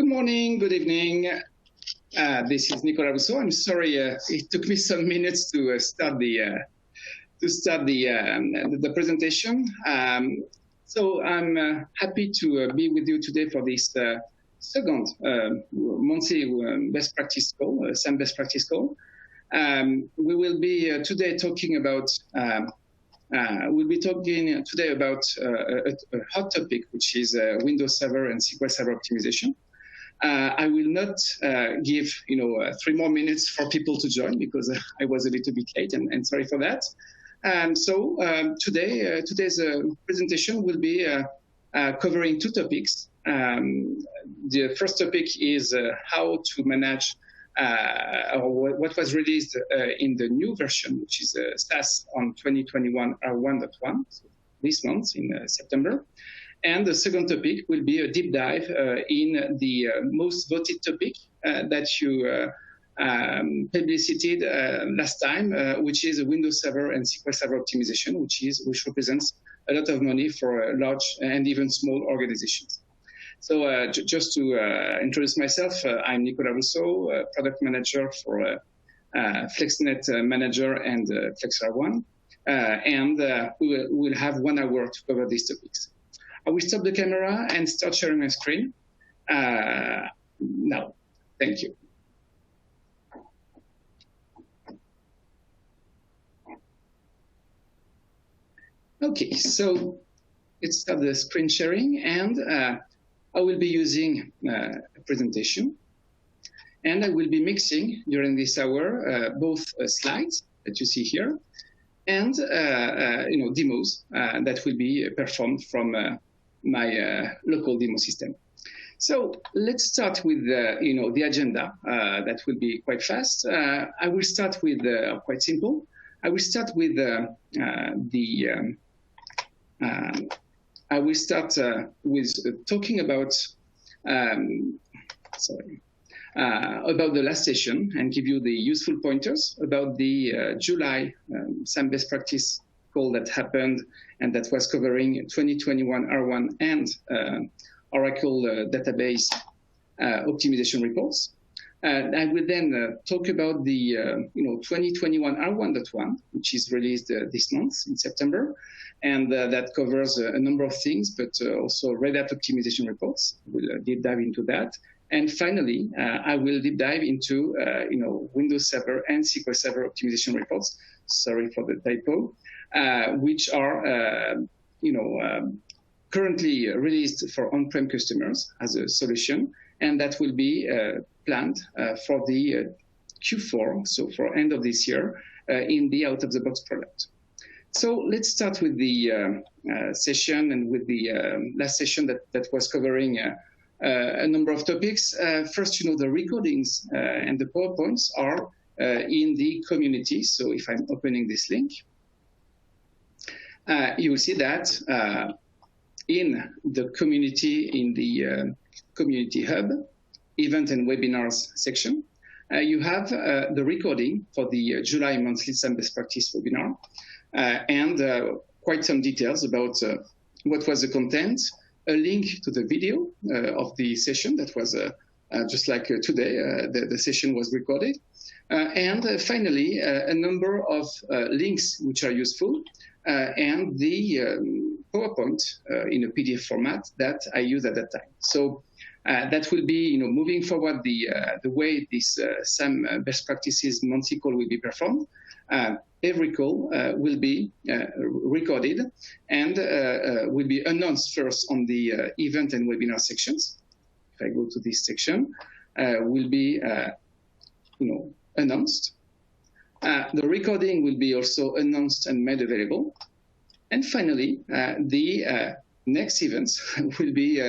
Good morning, good evening. This is Nicolas Rousseau. I'm sorry it took me some minutes to start the presentation. So I'm happy to be with you today for this second monthly best practice call, SAM best practice call. We will be today talking about we'll be talking today about a hot topic, which is Windows Server and SQL Server optimization. I will not give 3 more minutes for people to join because I was a little bit late, and sorry for that. So today's presentation will be covering 2 topics. The first topic is how to manage what was released in the new version, which is SAS on 2021 R1.1, so this month in September. And the second topic will be a deep dive in the most voted topic that you publicitated last time, which is Windows Server and SQL Server optimization, which represents a lot of money for large and even small organizations. So just to introduce myself, I'm Nicolas Rousseau, product manager for FlexNet Manager and Flexera 1, and we will have 1 hour to cover these topics. I will stop the camera and start sharing my screen now. Thank you. Okay, so let's start the screen sharing, and I will be using a presentation, and I will be mixing during this hour both slides that you see here and demos that will be performed from my local demo system. So let's start with the agenda. That will be quite fast. I will start with quite simple. I will start with talking about about the last session and give you the useful pointers about the July SAM best practice call that happened and that was covering 2021 R1 and Oracle database optimization reports. I will then talk about the 2021 R1.1, which is released this month in September, and that covers a number of things, but also RedHat optimization reports. We'll deep dive into that. And finally, I will deep dive into Windows Server and SQL Server optimization reports. Sorry for the typo, which are currently released for on-prem customers as a solution, and that will be planned for the Q4, so for end of this year, in the out-of-the-box product. So let's start with the session and with the last session that was covering a number of topics. First, the recordings and the PowerPoints are in the community. So if I'm opening this link, you will see that in the community, in the Community Hub, Event and Webinars section, you have the recording for the July monthly SAM best practice webinar, and quite some details about what was the content, a link to the video of the session that was just like today, the session was recorded, and finally, a number of links which are useful, and the PowerPoint in a PDF format that I used at that time. So that will be, moving forward the way this SAM best practices monthly call will be performed. Every call will be recorded and will be announced first on the event and webinar sections. If I go to this section, will be announced. The recording will be also announced and made available. And finally, the next events will be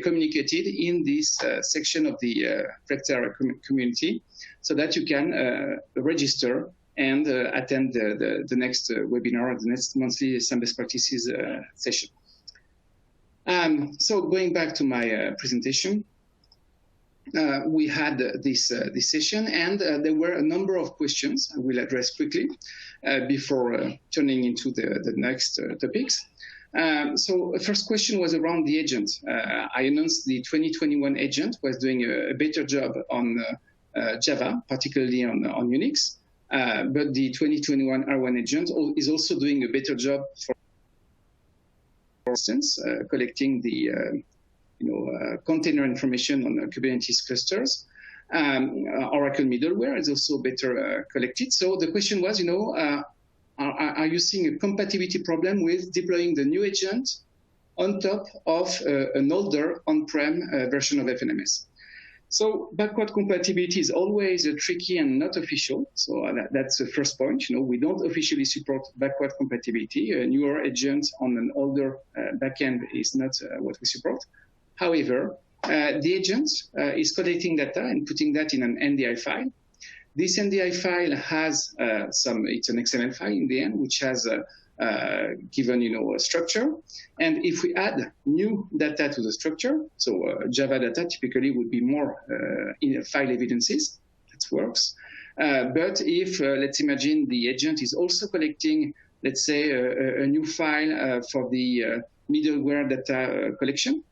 communicated in this section of the Flexera community, so that you can register and attend the next webinar, the next monthly SAM best practices session. So going back to my presentation, we had this session, and there were a number of questions I will address quickly before turning into the next topics. So the first question was around the agent. I announced the 2021 agent was doing a better job on Java, particularly on Unix. But the 2021 R1 agent is also doing a better job, for instance, collecting the container information on Kubernetes clusters. Oracle middleware is also better collected. So the question was, are you seeing a compatibility problem with deploying the new agent on top of an older on-prem version of FNMS? So backward compatibility is always tricky and not official. So that's the first point. We don't officially support backward compatibility. A newer agent on an older backend is not what we support. However, the agent is collecting data and putting that in an NDI file. This NDI file has it's an XML file in the end, which has given a structure. And if we add new data to the structure, so Java data typically would be more in file evidences. That works. But if let's imagine the agent is also collecting, let's say, a new file for the middleware data collection,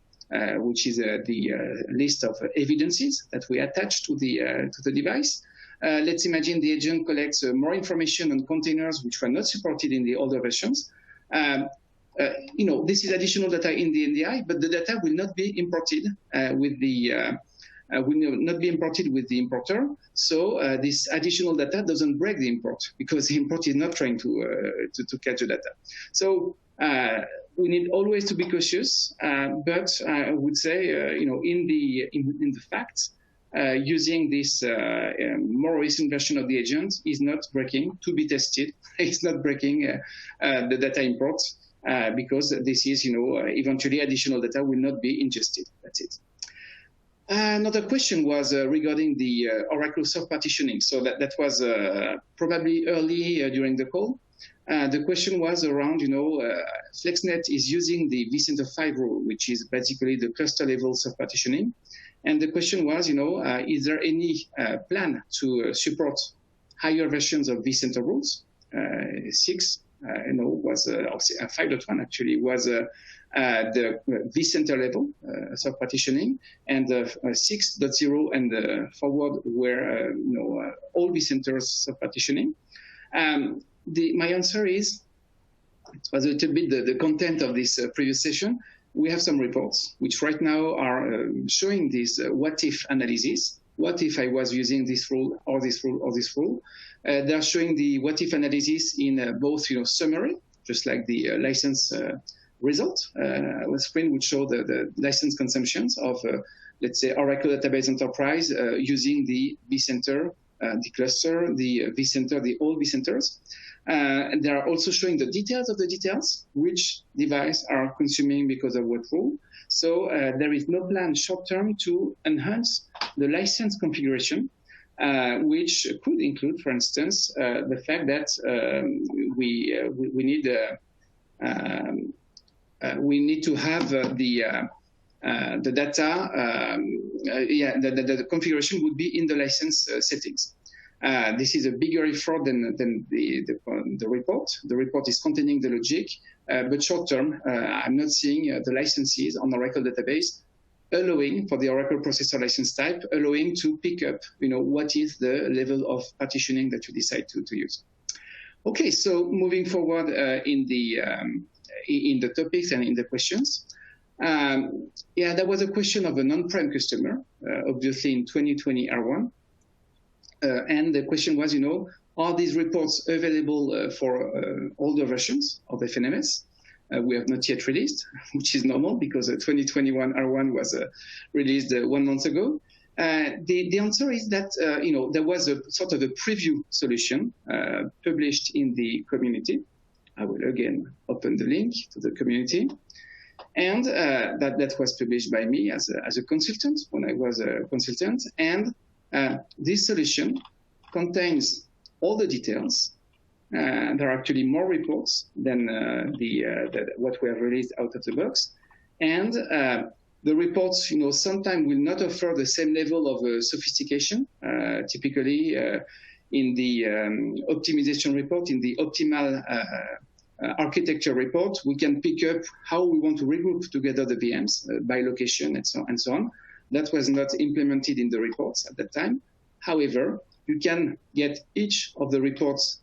which is the list of evidences that we attach to the device. Let's imagine the agent collects more information on containers which were not supported in the older versions. This is additional data in the NDI, but the data will not be imported with the importer. So this additional data doesn't break the import because the import is not trying to catch the data. So we need always to be cautious, but I would say, in the facts, using this more recent version of the agent is not breaking, to be tested. It's not breaking the data import because this is, eventually additional data will not be ingested. That's it. Another question was regarding the Oracle self-partitioning. So that was probably early during the call. The question was around, FlexNet is using the vCenter 5 rule, which is basically the cluster level self-partitioning. And the question was, is there any plan to support higher versions of vCenter rules? 6, was 5.1 actually was the vCenter level self-partitioning, and 6.0 and forward were all vCenters self-partitioning. My answer is, it was a little bit the content of this previous session. We have some reports which right now are showing this what-if analysis. What if I was using this rule or this rule or this rule? They're showing the what-if analysis in both summary, just like the license result. A screen would show the license consumptions of, let's say, Oracle Database Enterprise using the vCenter, the cluster, the vCenter, the all vCenters. And they are also showing the details of the details, which device are consuming because of what rule. So there is no plan short-term to enhance the license configuration, which could include, for instance, the fact that we need to have the data. The configuration would be in the license settings. This is a bigger effort than the report. The report is containing the logic, but short term, I'm not seeing the licenses on Oracle database allowing for the Oracle processor license type, allowing to pick up, what is the level of partitioning that you decide to use. Okay, so moving forward in the topics and in the questions. There was a question of an on-prem customer, obviously in 2020 R1. And the question was, are these reports available for older versions of FNMS? We have not yet released, which is normal because 2021 R1 was released 1 month ago. The answer is that, there was a sort of a preview solution published in the community. I will again open the link to the community. And that was published by me as a consultant when I was a consultant. And this solution contains all the details. There are actually more reports than what we have released out of the box. And the reports, sometimes will not offer the same level of sophistication. Typically, in the optimization report, in the optimal architecture report, we can pick up how we want to regroup together the VMs by location and so on. That was not implemented in the reports at that time. However, you can get each of the reports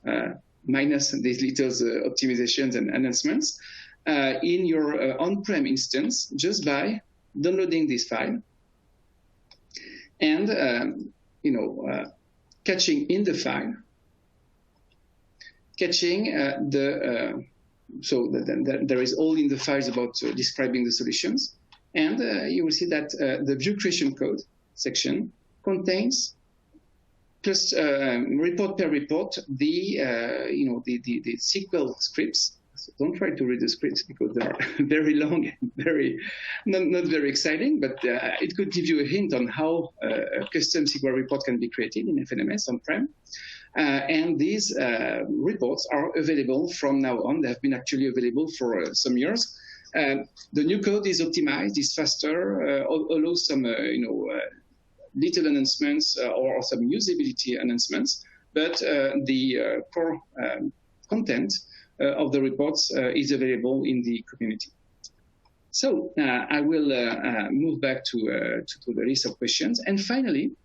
minus these little optimizations and enhancements in your on-prem instance just by downloading this file and catching in the file, catching there is all in the files about describing the solutions, and you will see that the view creation code section contains just report per report the SQL scripts. So don't try to read the scripts because they are very long and not very exciting, but it could give you a hint on how a custom SQL report can be created in FNMS on-prem. And these reports are available from now on. They have been actually available for some years. The new code is optimized, is faster, allows some little enhancements or some usability enhancements, but the core content of the reports is available in the community. So I will move back to the list of questions. And finally,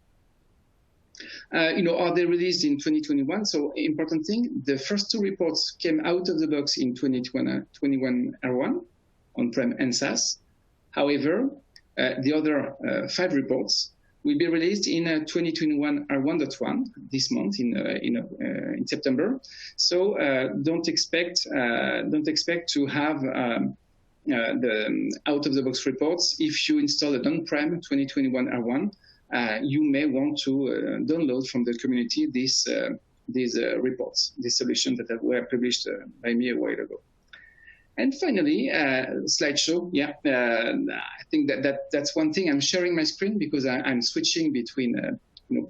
are they released in 2021? So important thing, the first two reports came out of the box in 2021 R1 on-prem and SaaS. However, the other 5 reports will be released in 2021 R1.1 this month in September. So don't expect to have the out-of-the-box reports. If you install an on-prem 2021 R1, you may want to download from the community these reports, these solutions that were published by me a while ago. And finally, slideshow. Yeah, I think that's one thing. I'm sharing my screen because I'm switching between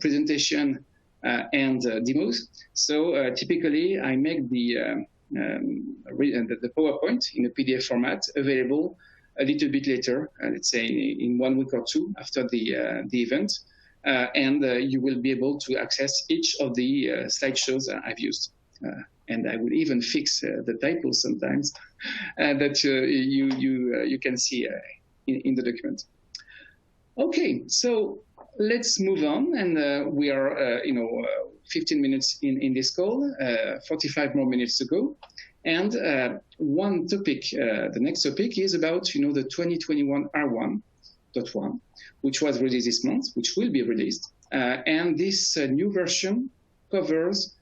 presentation and demos. So typically, I make the PowerPoint in a PDF format available a little bit later, let's say in 1 week or 2 after the event, and you will be able to access each of the slideshows I've used. And I will even fix the typos sometimes that you can see in the document. Okay, so let's move on, and we are 15 minutes in this call, 45 more minutes to go, and one topic, the next topic is about the 2021 R1.1, which was released this month, which will be released, and this new version covers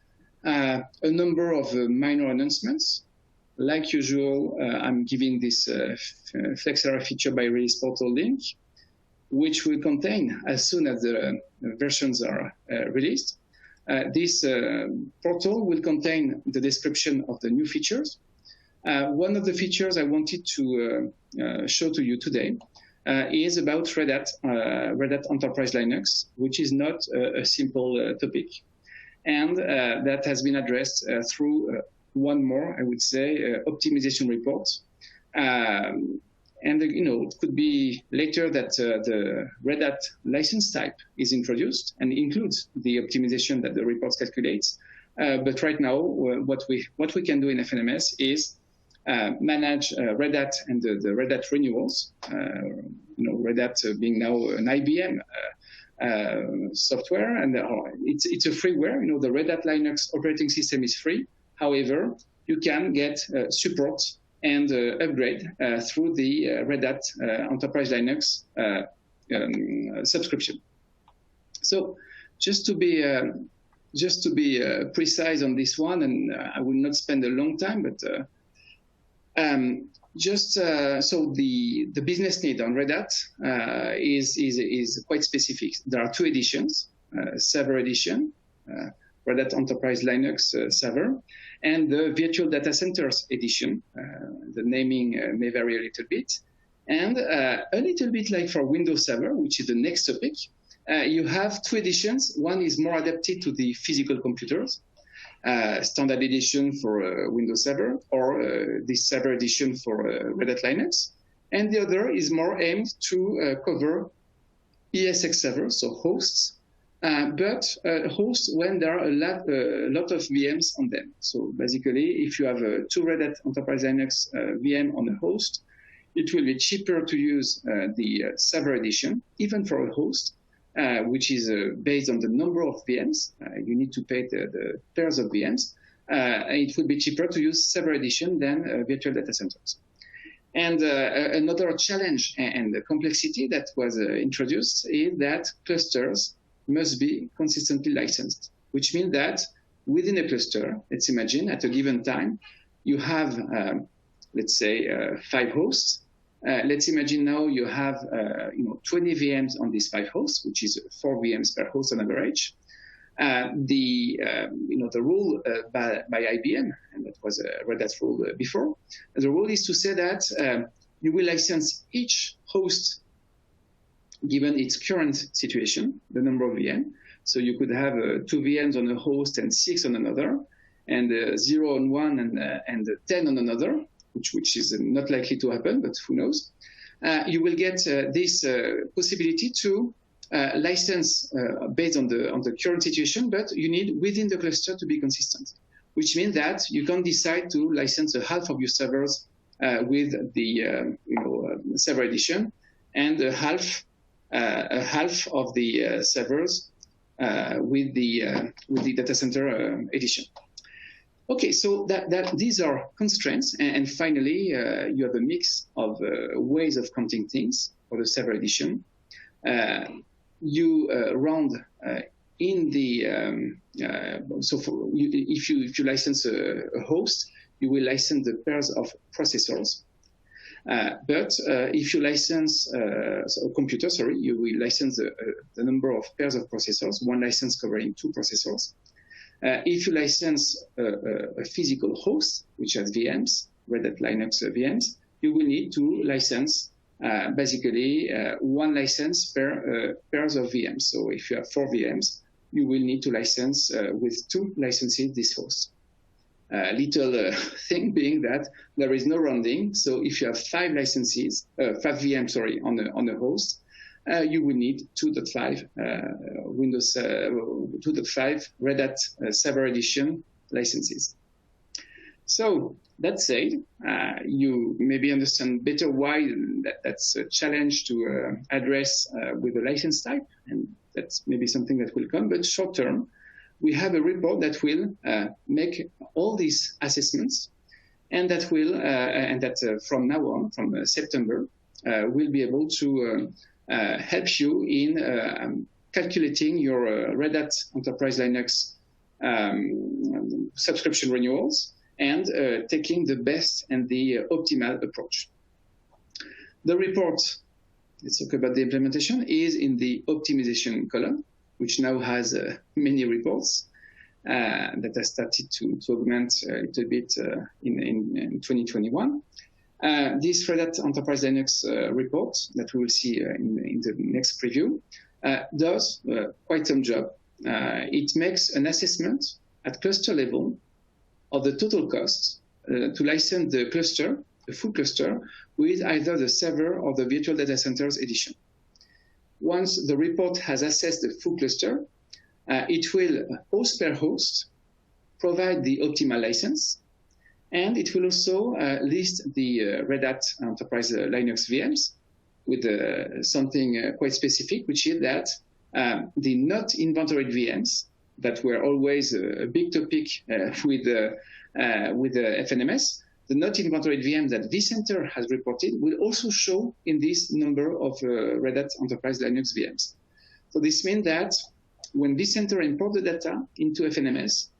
a number of minor announcements. Like usual, I'm giving this Flexera feature by release portal link, which will contain, as soon as the versions are released, this portal will contain the description of the new features. One of the features I wanted to show to you today is about RedHat, RedHat Enterprise Linux, which is not a simple topic. And that has been addressed through one more, I would say, optimization report. And it could be later that the RedHat license type is introduced and includes the optimization that the report calculates. But right now, what we can do in FNMS is manage RedHat and the RedHat renewals. RedHat being now an IBM software, and it's a freeware. The Red Hat Linux operating system is free. However, you can get support and upgrade through the Red Hat Enterprise Linux subscription. So just to be precise on this one, and I will not spend a long time, but so the business need on Red Hat is quite specific. There are 2 editions, Server Edition, Red Hat Enterprise Linux Server, and the Virtual Data Centers Edition. The naming may vary a little bit. And a little bit like for Windows Server, which is the next topic, you have 2 editions. One is more adapted to the physical computers, standard edition for Windows Server, or this Server edition for Red Hat Linux. And the other is more aimed to cover ESX servers, so hosts, but hosts when there are a lot of VMs on them. So basically, if you have two Red Hat Enterprise Linux VM on a host, it will be cheaper to use the server edition, even for a host, which is based on the number of VMs. You need to pay the pairs of VMs. It would be cheaper to use server edition than virtual data centers. And another challenge and the complexity that was introduced is that clusters must be consistently licensed, which means that within a cluster, let's imagine at a given time, you have, let's say, 5 hosts. Let's imagine now you have 20 VMs on these 5 hosts, which is 4 VMs per host on average. The rule by IBM, and that was a Red Hat rule before, the rule is to say that you will license each host given its current situation, the number of VM. So you could have 2 VMs on a host and 6 on another, and 0 on one and 10 on another, which is not likely to happen, but who knows. You will get this possibility to license based on the current situation, but you need within the cluster to be consistent, which means that you can decide to license a half of your servers with the server edition, and a half of the servers with the data center edition. Okay, so these are constraints, and finally you have a mix of ways of counting things for the server edition. You round in the if you license a host, you will license the pairs of processors. But if you license a computer, you will license the number of pairs of processors, one license covering 2 processors. If you license a physical host, which has VMs, Red Hat Linux VMs, you will need to license basically one license per pairs of VMs. So if you have 4 VMs, you will need to license with 2 licenses this host. Little thing being that there is no rounding. So if you have 5 licenses, 5 VMs, on a host, you will need 2.5 Windows 2.5 Red Hat Server Edition licenses. So that said, you maybe understand better why that's a challenge to address with the license type, and that's maybe something that will come. But short term, we have a report that will make all these assessments, and that will from now on, from September, will be able to help you in calculating your Red Hat Enterprise Linux subscription renewals, and taking the best and the optimal approach. The report, let's talk about the implementation, is in the optimization column, which now has many reports that have started to augment a little bit in 2021. This Red Hat Enterprise Linux report that we will see in the next preview does quite some job. It makes an assessment at cluster level of the total cost to license the cluster, the full cluster, with either the server or the virtual data centers edition. Once the report has assessed the full cluster, it will, host per host, provide the optimal license, and it will also list the Red Hat Enterprise Linux VMs with something quite specific, which is that the not inventoried VMs that were always a big topic with the FNMS, the not inventoried VM that vCenter has reported will also show in this number of Red Hat Enterprise Linux VMs. So this means that when vCenter imports the data into FNMS,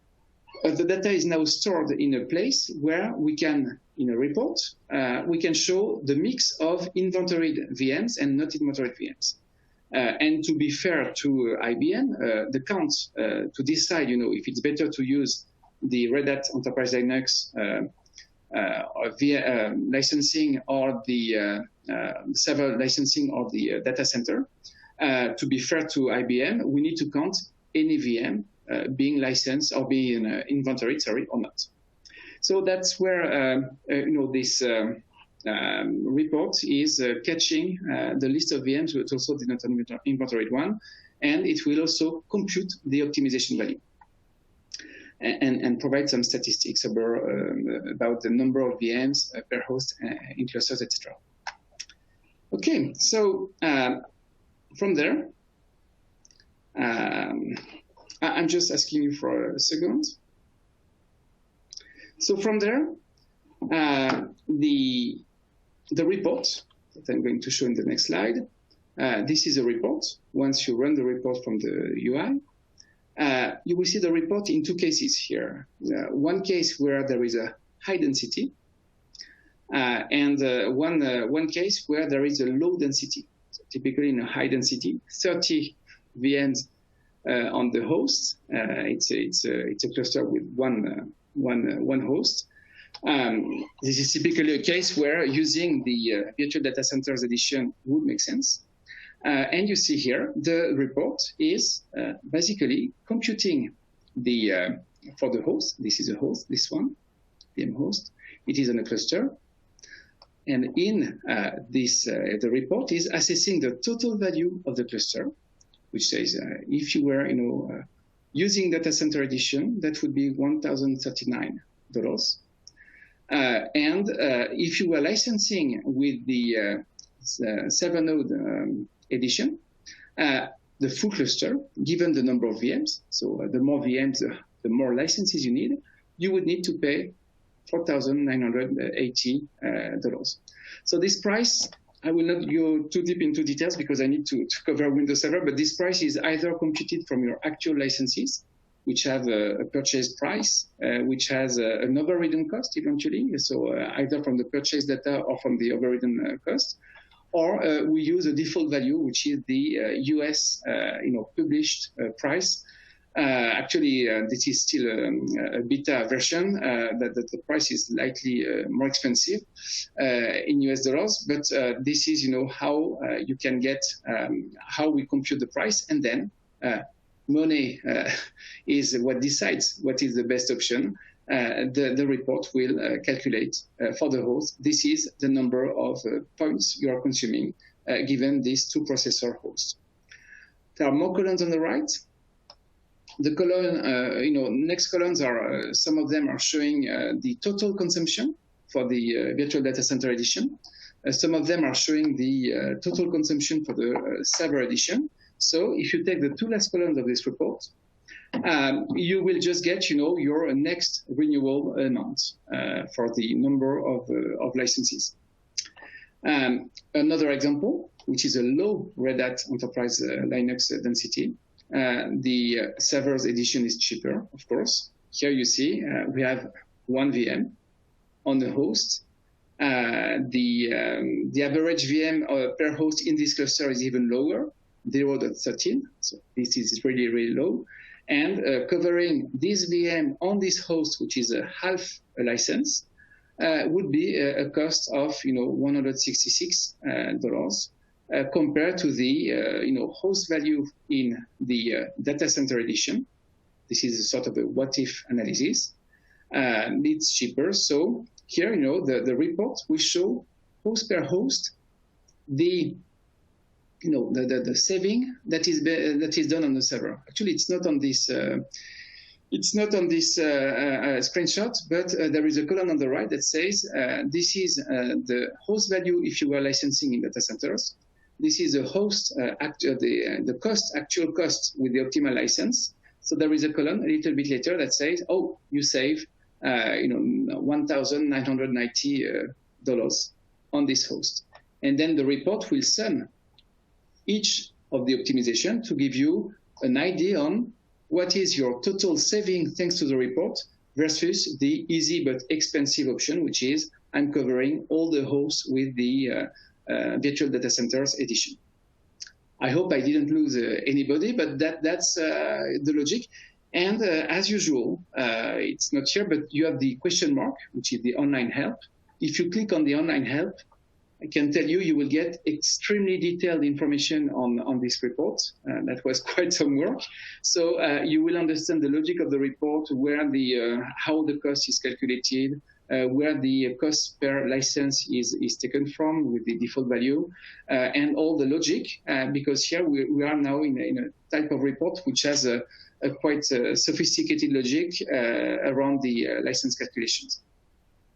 the data is now stored in a place where we can, in a report, we can show the mix of inventoried VMs and not inventoried VMs. And to be fair to IBM, the count to decide, if it's better to use the Red Hat Enterprise Linux licensing or the server licensing or the data center, to be fair to IBM, we need to count any VM being licensed or being inventoried, or not. So that's where this report is catching the list of VMs, but also the not inventoried one, and it will also compute the optimization value and provide some statistics about the number of VMs per host in clusters, etc. Okay, so from there, I'm just asking you for a second. So from there, the report that I'm going to show in the next slide, this is a report. Once you run the report from the UI, you will see the report in two cases here. One case where there is a high density, and one case where there is a low density. So typically in a high density, 30 VMs on the host. It's a cluster with one host. This is typically a case where using the Virtual Data Centers edition would make sense. And you see here, the report is basically computing the for the host. This is a host, this one, VM host. It is on a cluster. And in the report is assessing the total value of the cluster, which says if you were using Data Center Edition, that would be $1,039. And if you were licensing with the server node edition, the full cluster, given the number of VMs, so the more VMs, the more licenses you need, you would need to pay $4,980. So this price, I will not go too deep into details because I need to cover Windows Server, but this price is either computed from your actual licenses, which have a purchase price, which has an overridden cost eventually, so either from the purchase data or from the overridden cost, or we use a default value, which is the US published price. Actually, this is still a beta version, that the price is slightly more expensive in US dollars, but this is how you can get, how we compute the price, and then money is what decides what is the best option. The report will calculate for the host. This is the number of points you are consuming given these two processor hosts. There are more columns on the right. The column, next columns are, some of them are showing the total consumption for the Virtual Data Center Edition. Some of them are showing the total consumption for the Server Edition. So if you take the two last columns of this report, you will just get, your next renewal amount for the number of licenses. Another example, which is a low RedHat Enterprise Linux density. The Servers edition is cheaper, of course. Here you see we have one VM on the host. The average VM per host in this cluster is even lower, 0.13. So this is really, really low. And covering this VM on this host, which is a half a license, would be a cost of $166 compared to the host value in the Data Center Edition. This is a sort of a what-if analysis. It's cheaper. So here, the report will show host per host the saving that is done on the server. Actually, it's not on this. It's not on this screenshot, but there is a column on the right that says this is the host value if you were licensing in data centers. This is a host the actual cost with the optimal license. So there is a column a little bit later that says, oh, you save $1,990 on this host, and then the report will sum each of the optimization to give you an idea on what is your total saving thanks to the report versus the easy but expensive option, which is I'm covering all the hosts with the Virtual Data Centers edition. I hope I didn't lose anybody, but that's the logic. And as usual, it's not here, but you have the question mark, which is the online help. If you click on the online help, I can tell you, you will get extremely detailed information on this report. That was quite some work. So you will understand the logic of the report, where how the cost is calculated, where the cost per license is taken from with the default value, and all the logic, because here we are now in a type of report which has a quite sophisticated logic around the license calculations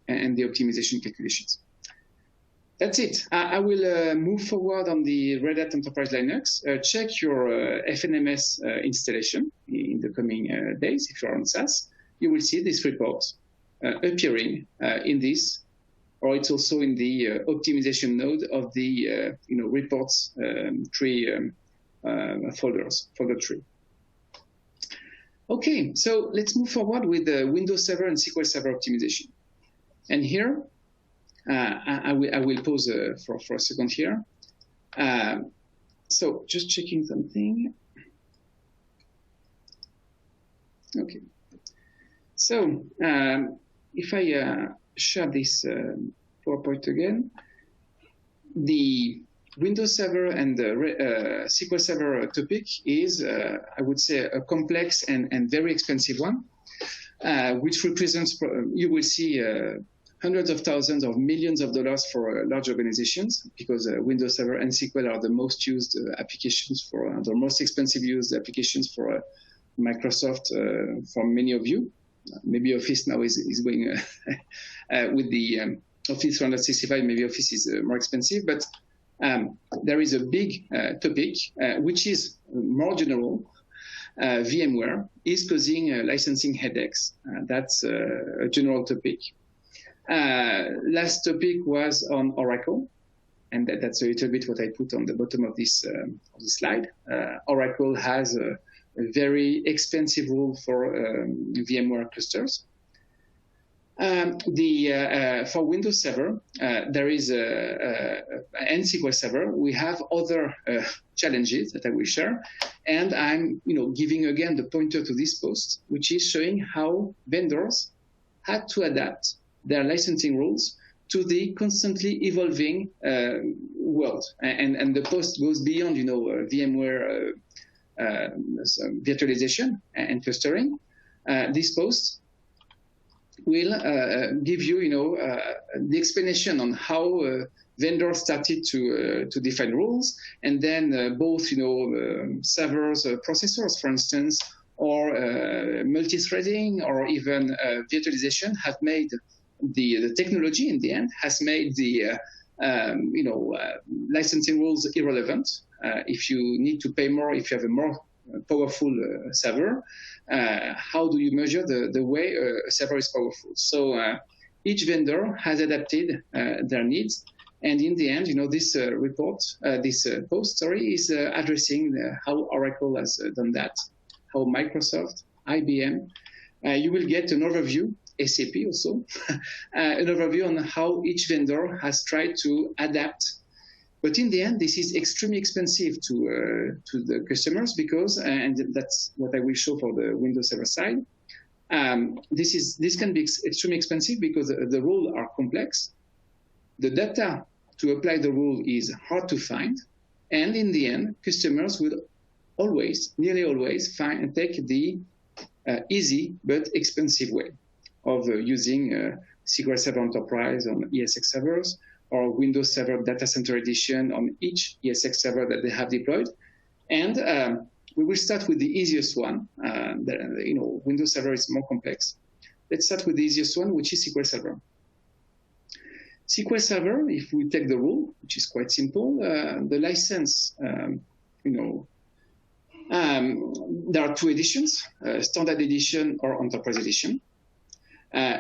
and the optimization calculations. That's it. I will move forward on the Red Hat Enterprise Linux. Check your FNMS installation in the coming days. If you're on SaaS, you will see this report appearing in this, or it's also in the optimization node of the reports tree folder tree. Okay, so let's move forward with the Windows Server and SQL Server optimization. And here, I will pause for a second here. So just checking something. Okay. So if I share this PowerPoint again, the Windows Server and the SQL Server topic is, I would say, a complex and very expensive one, which represents, you will see, hundreds of thousands of millions of dollars for large organizations, because Windows Server and SQL are the most used applications for, the most expensive used applications for Microsoft, for many of you. Maybe Office now is going with the Office 365, maybe Office is more expensive, but there is a big topic, which is more general. VMware is causing licensing headaches. That's a general topic. Last topic was on Oracle, and that's a little bit what I put on the bottom of this slide. Oracle has a very expensive rule for VMware clusters. For Windows Server, there is and SQL Server, we have other challenges that I will share, and I'm giving again the pointer to this post, which is showing how vendors had to adapt their licensing rules to the constantly evolving world, and the post goes beyond VMware virtualization and clustering. This post will give you, the explanation on how vendors started to define rules, and then both, servers, processors, for instance, or multi-threading, or even virtualization have made the technology in the end has made the licensing rules irrelevant. If you need to pay more, if you have a more powerful server, how do you measure the way a server is powerful? So each vendor has adapted their needs, and in the end, this report, this post, is addressing how Oracle has done that, how Microsoft, IBM. You will get an overview, SAP also, an overview on how each vendor has tried to adapt. But in the end, this is extremely expensive to the customers because, and that's what I will show for the Windows Server side, this can be extremely expensive because the rules are complex. The data to apply the rule is hard to find. And in the end, customers will always, nearly always, take the easy but expensive way of using SQL Server Enterprise on ESX servers, or Windows Server Data Center Edition on each ESX server that they have deployed. And we will start with the easiest one. Windows Server is more complex. Let's start with the easiest one, which is SQL Server. SQL Server, if we take the rule, which is quite simple, the license, there are two editions, Standard Edition or Enterprise Edition.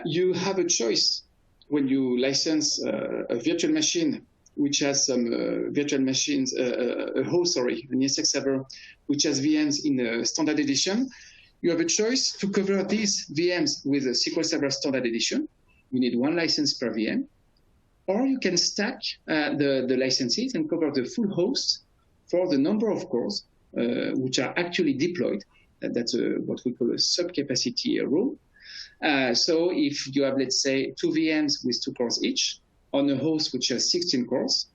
You have a choice when you license a virtual machine, which has some virtual machines, a host, an ESX server, which has VMs in a Standard Edition. You have a choice to cover these VMs with a SQL Server Standard Edition. You need one license per VM. Or you can stack the licenses and cover the full host for the number of cores which are actually deployed. That's what we call a sub-capacity rule. So if you have, let's say, 2 VMs with 2 cores each on a host which has 16 cores,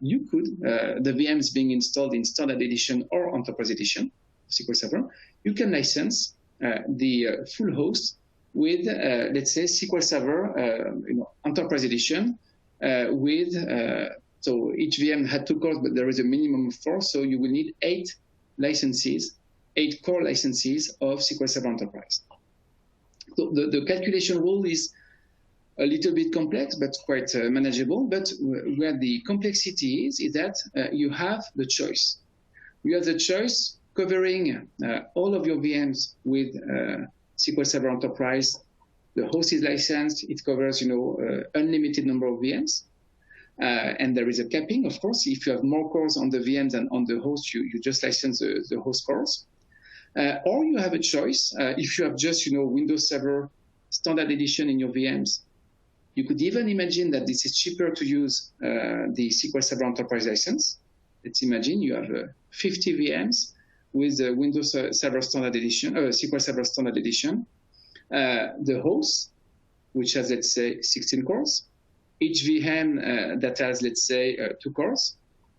you could, the VMs being installed in Standard Edition or Enterprise Edition, SQL Server, you can license the full host with, let's say, SQL Server Enterprise Edition with, so each VM had 2 cores, but there is a minimum of 4, so you will need 8 licenses, 8 core licenses of SQL Server Enterprise. So the calculation rule is a little bit complex, but quite manageable. But where the complexity is that you have the choice. You have the choice covering all of your VMs with SQL Server Enterprise. The host is licensed. It covers, unlimited number of VMs. And there is a capping, of course. If you have more cores on the VMs than on the host, you just license the host cores. Or you have a choice. If you have just, Windows Server Standard Edition in your VMs, you could even imagine that this is cheaper to use the SQL Server Enterprise license. Let's imagine you have 50 VMs with Windows Server Standard Edition, SQL Server Standard Edition. The host, which has, let's say, 16 cores. Each VM that has, let's say, 2 cores.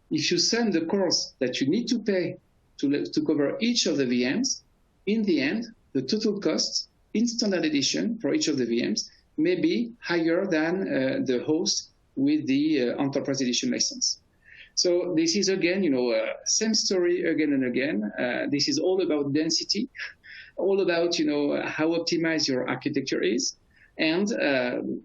If you sum the cores that you need to pay to cover each of the VMs, in the end, the total cost in Standard Edition for each of the VMs may be higher than the host with the Enterprise Edition license. So this is, again, same story again and again. This is all about density, all about, how optimized your architecture is. And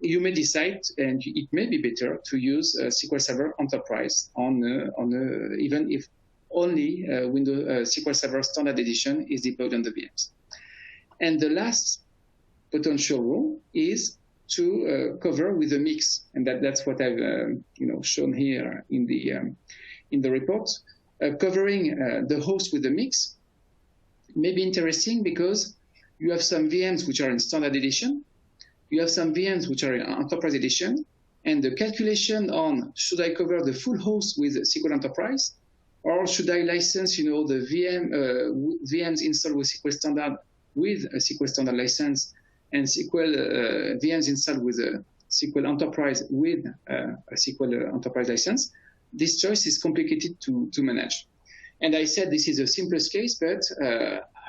you may decide, and it may be better to use SQL Server Enterprise even if only Windows SQL Server Standard Edition is deployed on the VMs. And the last potential rule is to cover with a mix, and that's what I've shown here in the report. Covering the host with a mix may be interesting because you have some VMs which are in Standard Edition, you have some VMs which are in Enterprise Edition, and the calculation on should I cover the full host with SQL Enterprise, or should I license the VMs installed with SQL Standard with a SQL Standard license, and SQL VMs installed with a SQL Enterprise with a SQL Enterprise license. This choice is complicated to manage. And I said this is the simplest case, but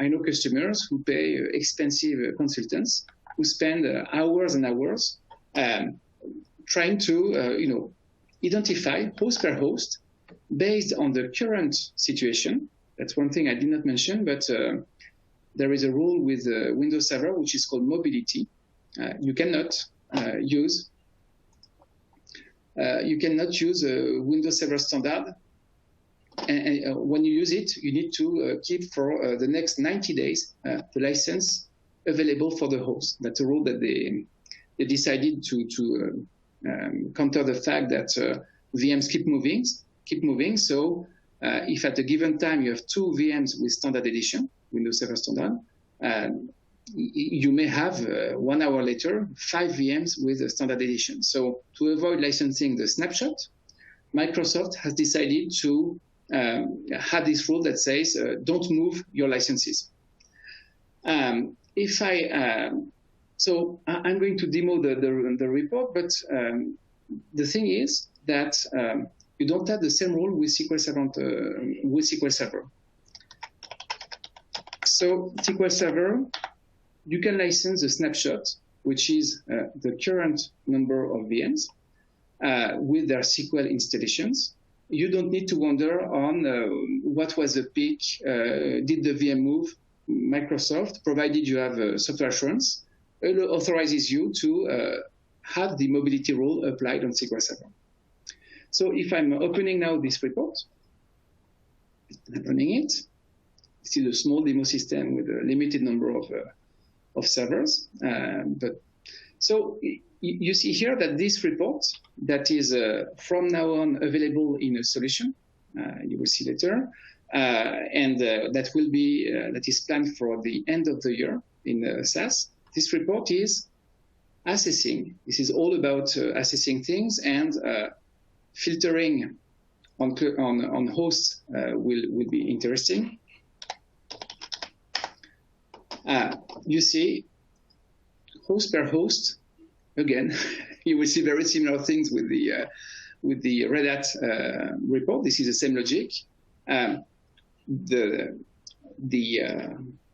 I know customers who pay expensive consultants who spend hours and hours trying to identify host per host based on the current situation. That's one thing I did not mention, but there is a rule with Windows Server which is called mobility. You cannot use Windows Server Standard, and when you use it, you need to keep for the next 90 days the license available for the host. That's a rule that they decided to counter the fact that VMs keep moving. So if at a given time you have 2 VMs with Standard Edition, Windows Server Standard, you may have 1 hour later 5 VMs with a Standard Edition. So to avoid licensing the snapshot, Microsoft has decided to have this rule that says don't move your licenses. So I'm going to demo the report, but the thing is that you don't have the same rule with SQL Server. So SQL Server, you can license the snapshot, which is the current number of VMs with their SQL installations. You don't need to wonder on what was the peak, did the VM move? Microsoft, provided you have software assurance, authorizes you to have the mobility rule applied on SQL Server. So if I'm opening now this report, I'm running it. This is a small demo system with a limited number of servers. So you see here that this report that is from now on available in a solution, you will see later, and that is planned for the end of the year in SaaS. This report is assessing. This is all about assessing things, and filtering on hosts will be interesting. You see, host per host. Again, you will see very similar things with the RedHat report. This is the same logic. The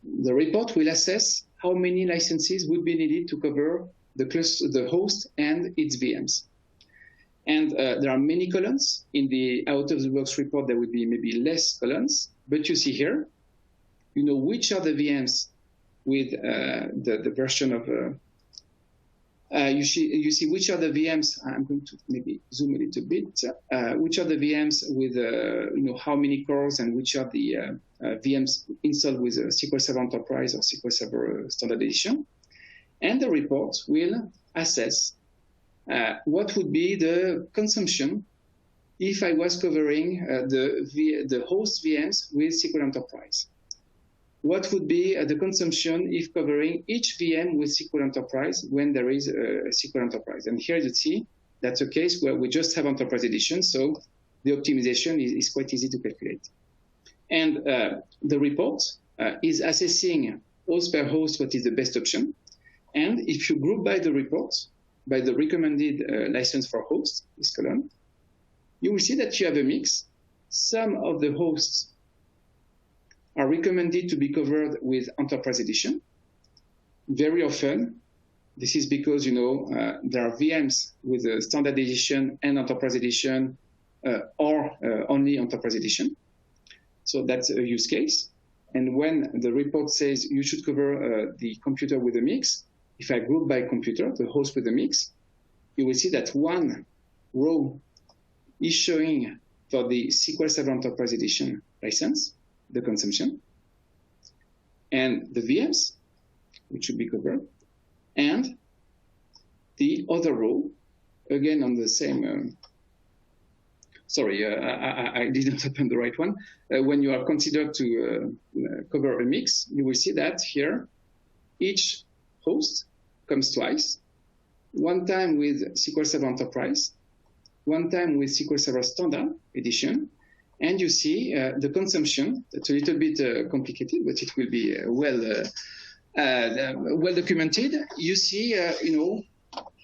the report will assess how many licenses would be needed to cover the host and its VMs. And there are many columns. In the out-of-the-box report, there would be maybe less columns. But you see here, you know which are the VMs with the version of you see which are the VMs. I'm going to maybe zoom a little bit. Which are the VMs with you know how many cores, and which are the VMs installed with SQL Server Enterprise or SQL Server Standard Edition. And the report will assess what would be the consumption if I was covering the host VMs with SQL Enterprise. What would be the consumption if covering each VM with SQL Enterprise when there is a SQL Enterprise? And here you see that's a case where we just have Enterprise Edition, so the optimization is quite easy to calculate. And the report is assessing host per host what is the best option. And if you group by the report, by the recommended license for host, this column, you will see that you have a mix. Some of the hosts are recommended to be covered with Enterprise Edition. Very often, this is because there are VMs with a Standard Edition and Enterprise Edition, or only Enterprise Edition. So that's a use case. And when the report says you should cover the computer with a mix, if I group by computer, the host with a mix, you will see that one row is showing for the SQL Server Enterprise Edition license, the consumption, and the VMs, which should be covered, and the other row, again on the same, sorry, I didn't open the right one. When you are considered to cover a mix, you will see that here, each host comes twice, one time with SQL Server Enterprise, one time with SQL Server Standard Edition, and you see the consumption. That's a little bit complicated, but it will be well documented. You see, the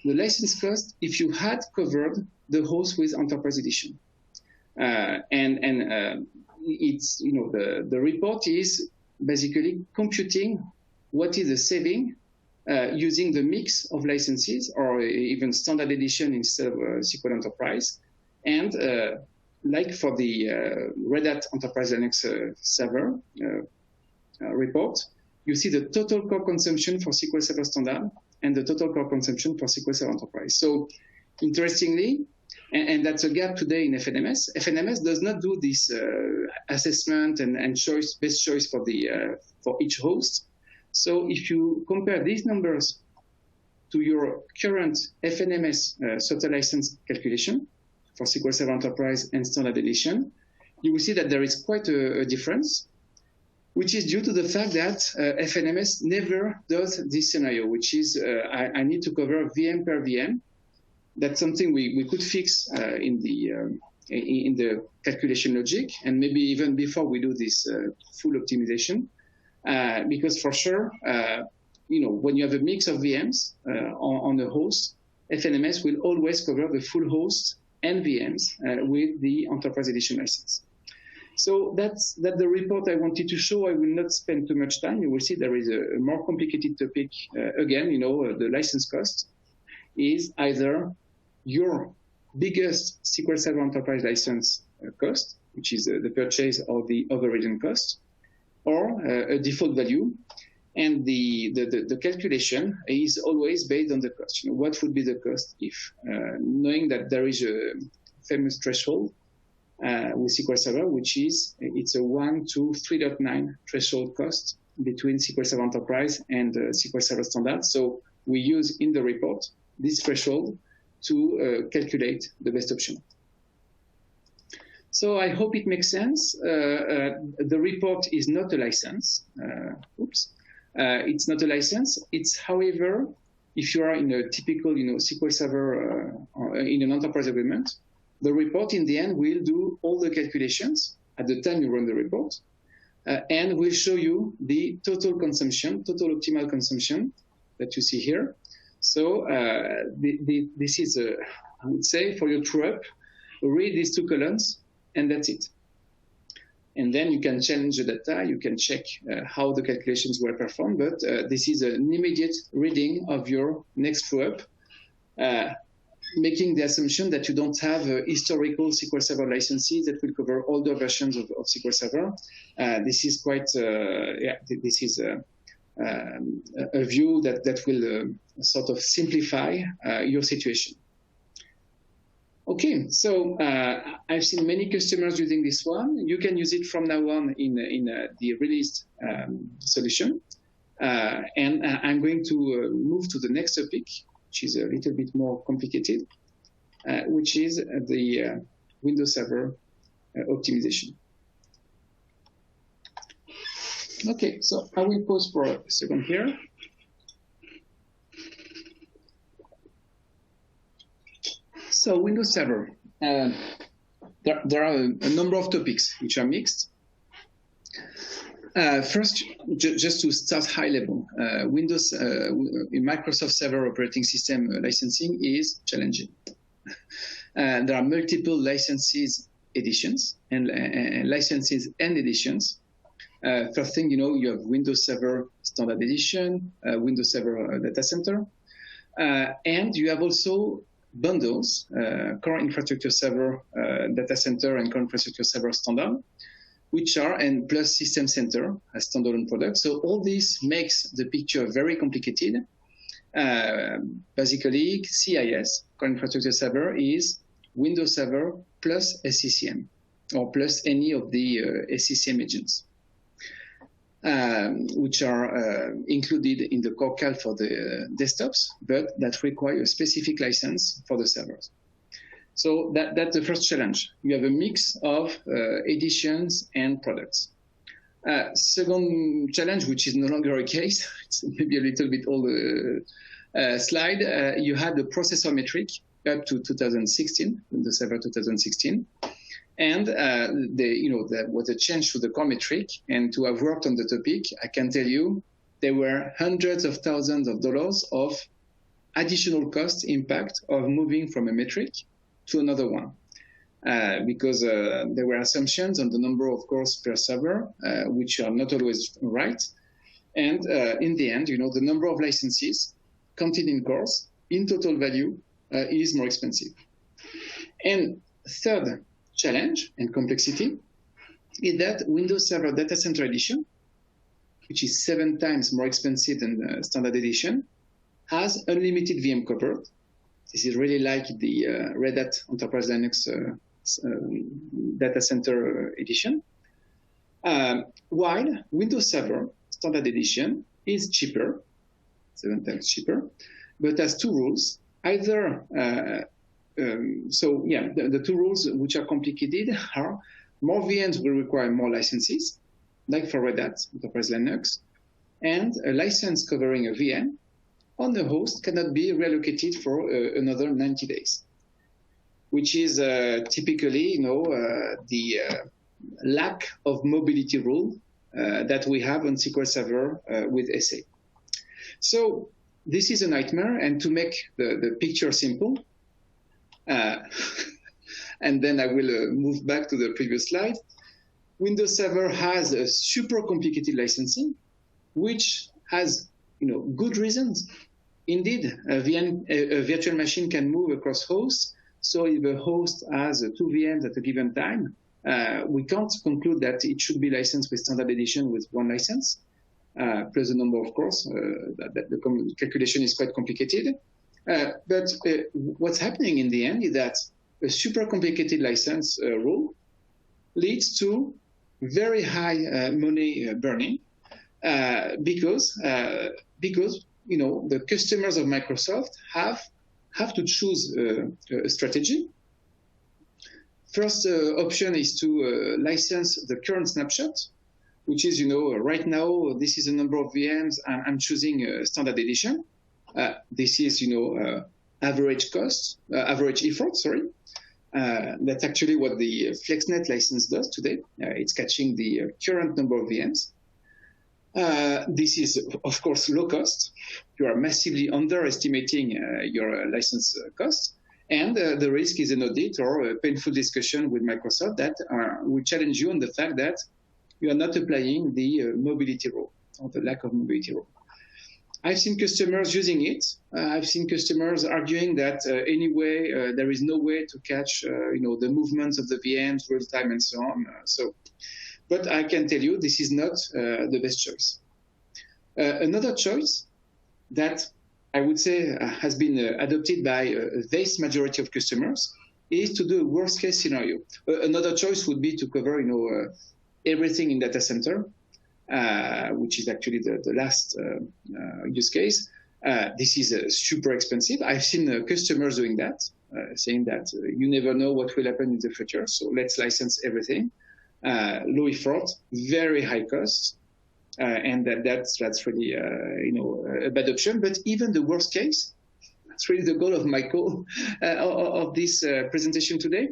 license cost if you had covered the host with Enterprise Edition, it's the report is basically computing what is the saving using the mix of licenses or even Standard Edition instead of SQL Enterprise, and like for the RedHat Enterprise Linux server report, you see the total core consumption for SQL Server Standard and the total core consumption for SQL Server Enterprise. So interestingly, and that's a gap today in FNMS, FNMS does not do this assessment and best choice for each host. So if you compare these numbers to your current FNMS total license calculation, for SQL Server Enterprise and Standard Edition, you will see that there is quite a difference, which is due to the fact that FNMS never does this scenario, which is I need to cover VM per VM. That's something we could fix in the calculation logic, and maybe even before we do this full optimization, because for sure, when you have a mix of VMs on the host, FNMS will always cover the full host and VMs with the Enterprise Edition license. So that's the report I wanted to show. I will not spend too much time. You will see there is a more complicated topic. Again, the license cost is either your biggest SQL Server Enterprise license cost, which is the purchase or the overridden cost, or a default value. And the calculation is always based on the cost. What would be the cost if, knowing that there is a famous threshold with SQL Server, which is it's a 1 to 3.9 threshold cost between SQL Server Enterprise and SQL Server Standard. So we use in the report this threshold to calculate the best option. So I hope it makes sense. The report is not a license. It's not a license. It's, however, if you are in a typical SQL Server in an enterprise agreement, the report in the end will do all the calculations at the time you run the report, and will show you the total consumption, total optimal consumption that you see here. So this is, I would say, for your true up, read these two columns, and that's it. And then you can challenge the data, you can check how the calculations were performed, but this is an immediate reading of your next throw-up, making the assumption that you don't have historical SQL Server licenses that will cover older versions of SQL Server. This is quite, this is a view that will sort of simplify your situation. Okay, so I've seen many customers using this one. You can use it from now on in the released solution. And I'm going to move to the next topic, which is a little bit more complicated, which is the Windows Server optimization. Okay, so I will pause for a second here. So Windows Server, there are a number of topics which are mixed. First, just to start high level, Windows Microsoft Server operating system licensing is challenging. There are multiple licenses editions and licenses and editions. First thing, you have Windows Server Standard Edition, Windows Server Data Center, and you have also bundles, Core Infrastructure Server Data Center and Core Infrastructure Server Standard, which are, and plus System Center as standalone products. So all this makes the picture very complicated. Basically, CIS, Core Infrastructure Server, is Windows Server plus SCCM, or plus any of the SCCM agents, which are included in the core CAL for the desktops, but that require a specific license for the servers. So that's the first challenge. You have a mix of editions and products. Second challenge, which is no longer a case, it's maybe a little bit older slide, you had the processor metric up to 2016, Windows Server 2016. And there was a change to the core metric. And to have worked on the topic, I can tell you there were hundreds of thousands of dollars of additional cost impact of moving from a metric to another one. Because there were assumptions on the number of cores per server, which are not always right. And in the end, the number of licenses counted in cores in total value is more expensive. And third challenge and complexity is that Windows Server Data Center Edition, which is 7 times more expensive than Standard Edition, has unlimited VM covered. This is really like the RedHat Enterprise Linux Data Center Edition, while Windows Server Standard Edition is cheaper, 7 times cheaper, but has 2 rules. Either the 2 rules which are complicated are more VMs will require more licenses, like for RedHat Enterprise Linux, and a license covering a VM on the host cannot be reallocated for another 90 days, which is typically, the lack of mobility rule that we have on SQL Server with SA. So this is a nightmare, and to make the picture simple, and then I will move back to the previous slide. Windows Server has a super complicated licensing, which has good reasons. Indeed, a virtual machine can move across hosts. So if a host has 2 VMs at a given time, we can't conclude that it should be licensed with Standard Edition with 1 license, plus the number, of course. The calculation is quite complicated. But what's happening in the end is that a super complicated license rule leads to very high money burning because the customers of Microsoft have to choose a strategy. First option is to license the current snapshot, which is right now this is a number of VMs. I'm choosing Standard Edition. This is average cost, average effort. Sorry. That's actually what the FlexNet license does today. It's catching the current number of VMs. This is, of course, low cost. You are massively underestimating your license costs. And the risk is an audit or a painful discussion with Microsoft that will challenge you on the fact that you are not applying the mobility rule or the lack of mobility rule. I've seen customers using it. I've seen customers arguing that anyway, there is no way to catch the movements of the VMs real time and so on. But I can tell you this is not the best choice. Another choice that I would say has been adopted by a vast majority of customers is to do a worst case scenario. Another choice would be to cover everything in data center, which is actually the last use case. This is super expensive. I've seen customers doing that, saying that you never know what will happen in the future, so let's license everything. Low effort, very high cost, and that's really a bad option. But even the worst case, that's really the goal of my call of this presentation today.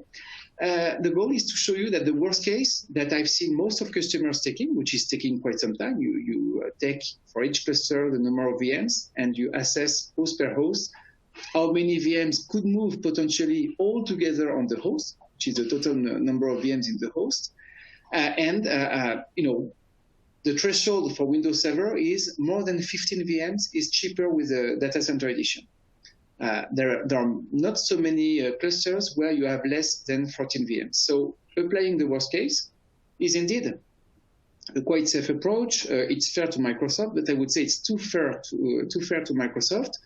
The goal is to show you that the worst case that I've seen most of customers taking, which is taking quite some time, you take for each cluster the number of VMs and you assess host per host, how many VMs could move potentially all together on the host, which is the total number of VMs in the host. The threshold for Windows Server is more than 15 VMs is cheaper with the data center edition. There are not so many clusters where you have less than 14 VMs. So applying the worst case is indeed a quite safe approach. It's fair to Microsoft, but I would say it's too fair to Microsoft,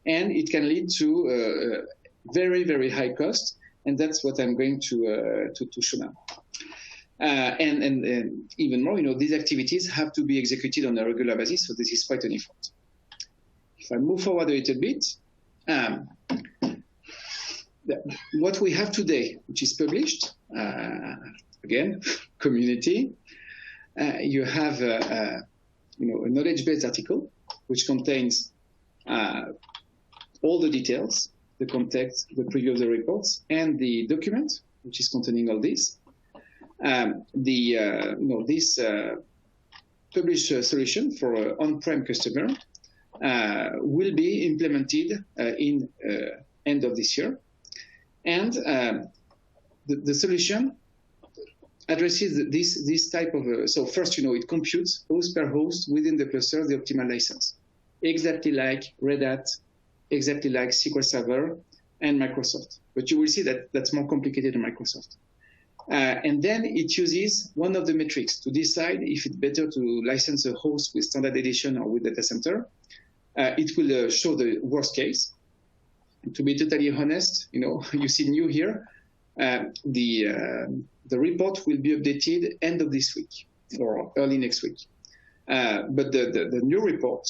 and it can lead to very, very high cost. And that's what I'm going to show now. And even more, these activities have to be executed on a regular basis, so this is quite an effort. If I move forward a little bit, what we have today, which is published, again, community, you have a knowledge-based article, which contains all the details, the context, the preview of the reports, and the document, which is containing all this. This published solution for an on-prem customer will be implemented in end of this year. And the solution addresses this type of, so first, it computes host per host within the cluster, the optimal license, exactly like RedHat, exactly like SQL Server and Microsoft. But you will see that that's more complicated than Microsoft. And then it uses one of the metrics to decide if it's better to license a host with standard edition or with data center. It will show the worst case. And to be totally honest, you see new here. The report will be updated end of this week or early next week. But the new report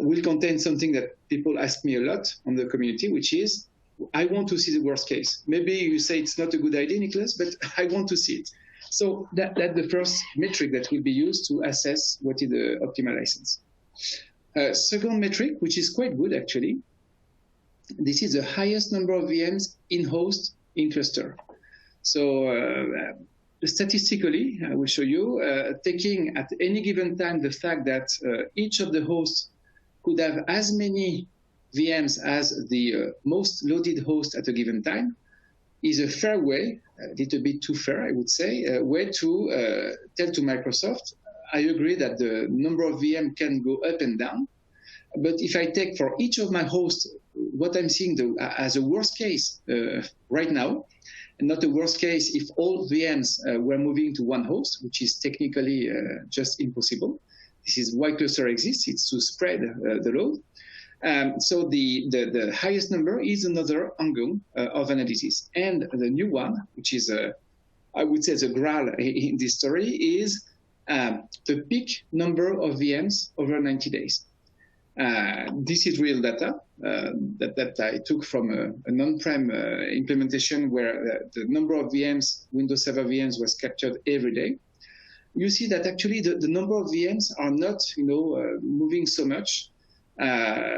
will contain something that people ask me a lot on the community, which is, I want to see the worst case. Maybe you say it's not a good idea, Nicholas, but I want to see it. So that's the first metric that will be used to assess what is the optimal license. Second metric, which is quite good actually, this is the highest number of VMs in host in cluster. So statistically, I will show you, taking at any given time the fact that each of the hosts could have as many VMs as the most loaded host at a given time is a fair way, a little bit too fair, I would say, a way to tell to Microsoft, I agree that the number of VM can go up and down, but if I take for each of my hosts what I'm seeing as a worst case right now, and not a worst case if all VMs were moving to one host, which is technically just impossible. This is why cluster exists, it's to spread the load. So the highest number is another angle of analysis. And the new one, which is, I would say, the graal in this story, is the peak number of VMs over 90 days. This is real data that I took from an on-prem implementation where the number of VMs, Windows Server VMs, was captured every day. You see that actually the number of VMs are not, moving so much.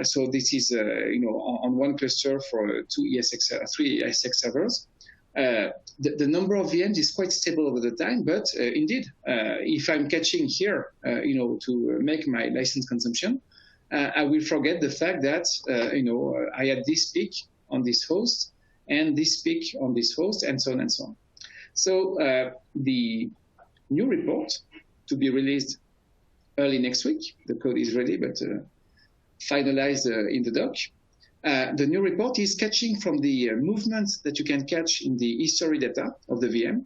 So this is, on one cluster for three ESX servers. The number of VMs is quite stable over the time, but indeed, if I'm catching here, to make my license consumption, I will forget the fact that, I had this peak on this host, and this peak on this host, and so on and so on. So the new report to be released early next week, the code is ready, but finalized in the doc. The new report is catching from the movements that you can catch in the history data of the VM.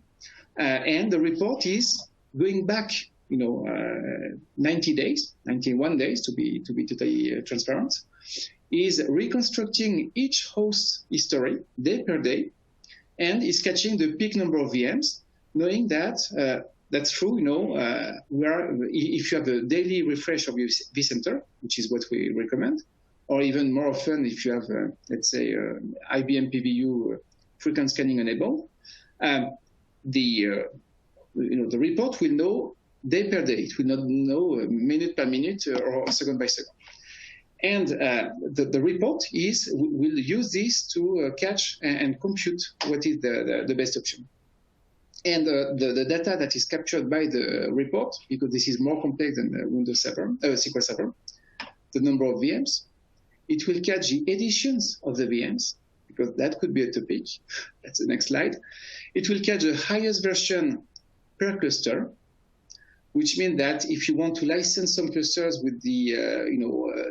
And the report is going back, 90 days, 91 days to be totally transparent, is reconstructing each host history day per day, and is catching the peak number of VMs, knowing that that's true. If you have a daily refresh of your vCenter, which is what we recommend, or even more often if you have, let's say, IBM PVU frequent scanning enabled, the report will know day per day. It will not know minute per minute or second by second. And the report will use this to catch and compute what is the best option. And the data that is captured by the report, because this is more complex than Windows Server, SQL Server, the number of VMs, it will catch the editions of the VMs, because that could be a topic. That's the next slide. It will catch the highest version per cluster, which means that if you want to license some clusters with the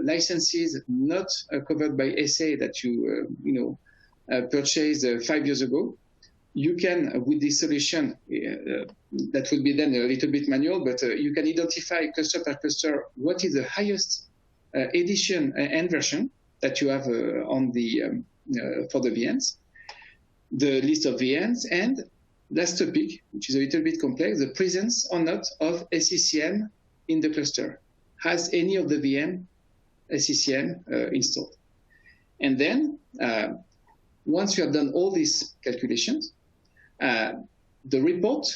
licenses not covered by SA that you purchased 5 years ago, you can, with this solution, that will be then a little bit manual, but you can identify cluster per cluster what is the highest edition and version that you have on the for the VMs, the list of VMs, and last topic, which is a little bit complex, the presence or not of SCCM in the cluster. Has any of the VM SCCM installed? And then, once you have done all these calculations, the report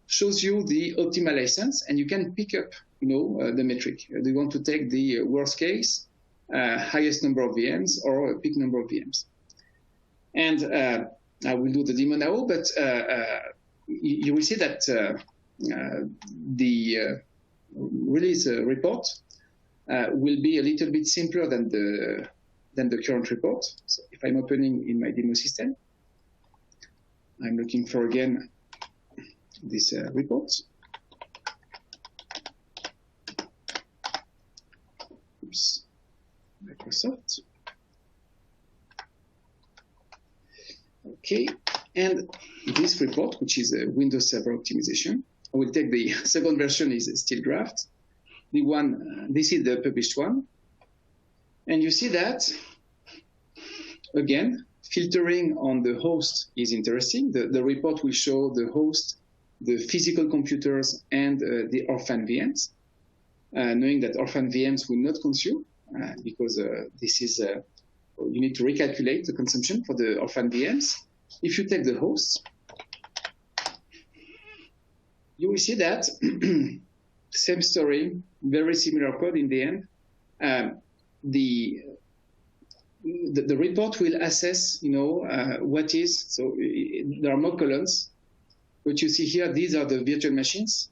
shows you the optimal license, and you can pick up, the metric. Do you want to take the worst case, highest number of VMs, or a peak number of VMs? And I will do the demo now, but you will see that the release report will be a little bit simpler than the current report. So if I'm opening in my demo system, I'm looking for again this report. Oops, Microsoft. Okay, and this report, which is a Windows Server optimization, I will take the second version, is still draft. The one, this is the published one. And you see that, again, filtering on the host is interesting. The report will show the host, the physical computers, and the orphan VMs, knowing that orphan VMs will not consume, because this is, you need to recalculate the consumption for the orphan VMs. If you take the hosts, you will see that same story, very similar code in the end. The report will assess, what is, so there are more columns. What you see here, these are the virtual machines.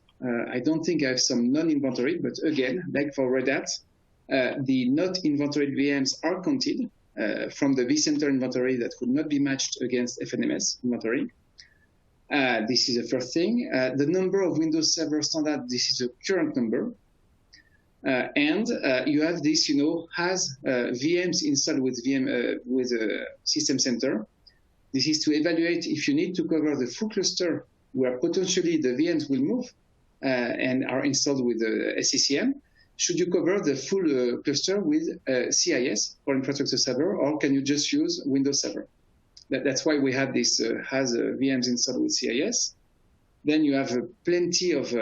I don't think I have some non-inventory, but again, like for RedHat, the not inventoried VMs are counted from the vCenter inventory that could not be matched against FNMS inventory. This is the first thing. The number of Windows Server standard, this is a current number. And you have this, has VMs installed with System Center. This is to evaluate if you need to cover the full cluster where potentially the VMs will move and are installed with SCCM. Should you cover the full cluster with CIS for infrastructure server, or can you just use Windows Server? That's why we have this has VMs installed with CIS. Then you have plenty of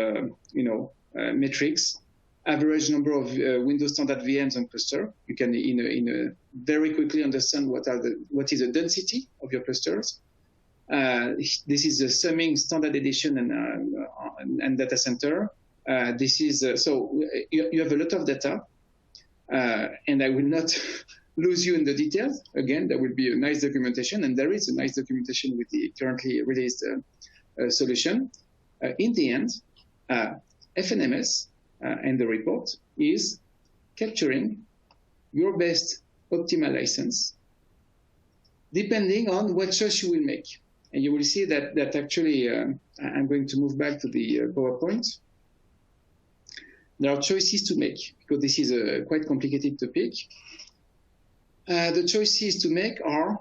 metrics, average number of Windows standard VMs on cluster. You can very quickly understand what is the density of your clusters. This is the summing standard edition and data center. This is so you have a lot of data, and I will not lose you in the details. Again, there will be a nice documentation, and there is a nice documentation with the currently released solution. In the end, FNMS and the report is capturing your best optimal license depending on what choice you will make. And you will see that actually, I'm going to move back to the PowerPoint. There are choices to make, because this is a quite complicated topic. The choices to make are,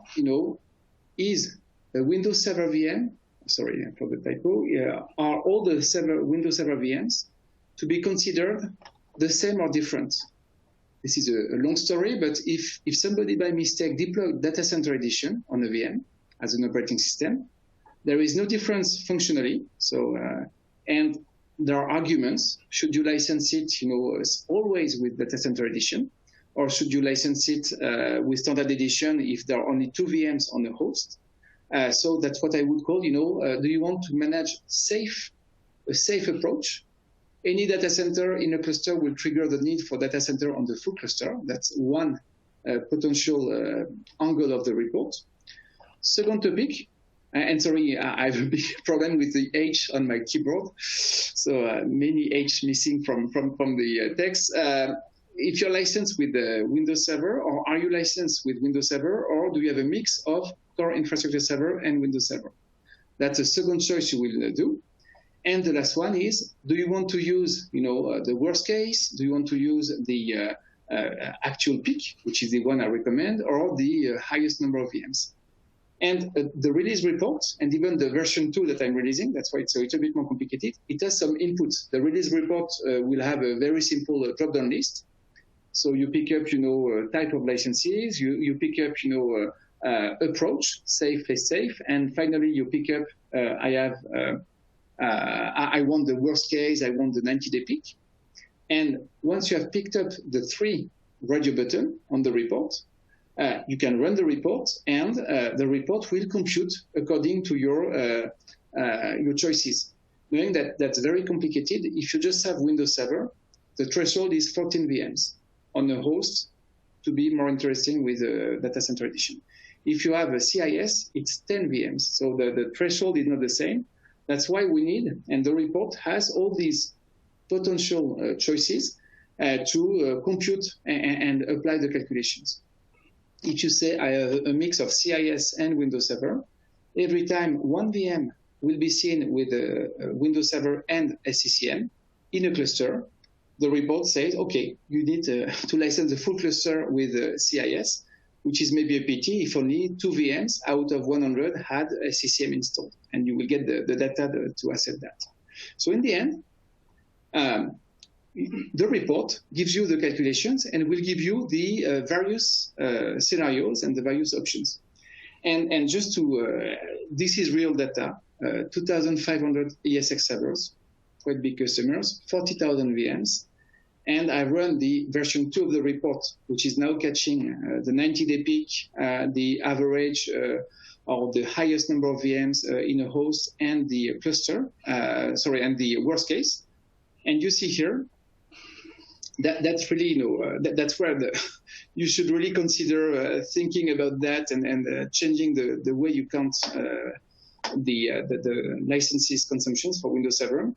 is a Windows Server VM, sorry for the typo, are all the Windows Server VMs to be considered the same or different? This is a long story, but if somebody by mistake deployed Data Center Edition on a VM as an operating system, there is no difference functionally. So, and there are arguments. Should you license it, always with Data Center Edition, or should you license it with Standard Edition if there are only 2 VMs on a host? So that's what I would call, do you want to manage a safe approach? Any data center in a cluster will trigger the need for data center on the full cluster. That's one potential angle of the report. Second topic, and sorry, I have a big problem with the H on my keyboard. So many H missing from the text. If you're licensed with the Windows Server, or are you licensed with Windows Server, or do you have a mix of Core Infrastructure Server and Windows Server? That's a second choice you will do. And the last one is, do you want to use, the worst case? Do you want to use the actual peak, which is the one I recommend, or the highest number of VMs? And the release report, and even the version 2 that I'm releasing, that's why it's a little bit more complicated, it has some inputs. The release report will have a very simple drop-down list. So you pick up, type of licenses, you pick up, approach, safe, less safe, and finally you pick up, I want the worst case, I want the 90-day peak. And once you have picked up the 3 radio button on the report, you can run the report, and the report will compute according to your choices. Knowing that that's very complicated, if you just have Windows Server, the threshold is 14 VMs on a host, to be more interesting with Data Center Edition. If you have a CIS, it's 10 VMs, so the threshold is not the same. That's why we need, and the report has all these potential choices to compute and apply the calculations. If you say I have a mix of CIS and Windows Server, every time one VM will be seen with Windows Server and SCCM in a cluster, the report says, okay, you need to license the full cluster with CIS, which is maybe a pity if only 2 VMs out of 100 had SCCM installed, and you will get the data to assess that. So in the end, the report gives you the calculations and will give you the various scenarios and the various options. And just to, this is real data, 2,500 ESX servers, quite big customers, 40,000 VMs. And I run the version 2 of the report, which is now catching the 90-day peak, the average or the highest number of VMs in a host, and the cluster, and the worst case. And you see here, that's really, that's where you should really consider thinking about that and changing the way you count the licenses consumptions for Windows Server.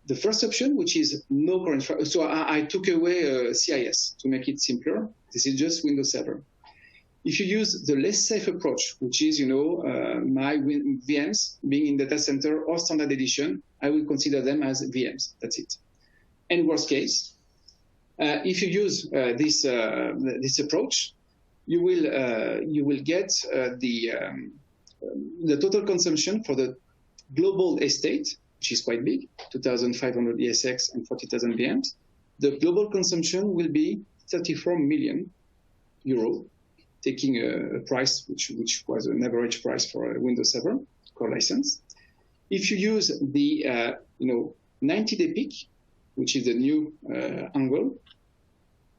The first option, which is no core infrastructure. So I took away CIS to make it simpler. This is just Windows Server. If you use the less safe approach, which is, my VMs being in data center or standard edition, I will consider them as VMs. That's it. And worst case, if you use this approach, you will get the total consumption for the global estate, which is quite big, 2,500 ESX and 40,000 VMs. The global consumption will be 34 million euro, taking a price which was an average price for a Windows Server core license. If you use the 90-day peak, which is the new angle,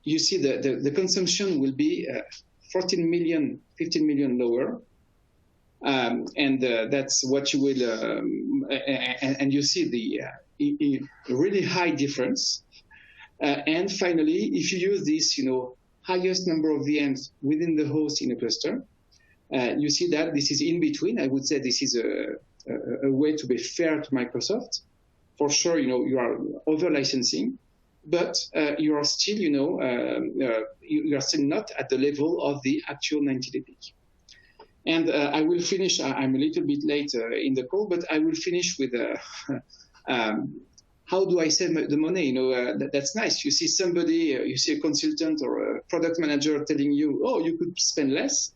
you see the consumption will be 15 million lower. And that's what you will, and you see the really high difference. And finally, if you use this, highest number of VMs within the host in a cluster, you see that this is in between. I would say this is a way to be fair to Microsoft. For sure, you are over licensing, but you are still, you are still not at the level of the actual 90-day peak. And I will finish, I'm a little bit late in the call, but I will finish with how do I save the money? You know, that's nice. You see somebody, you see a consultant or a product manager telling you, oh, you could spend less.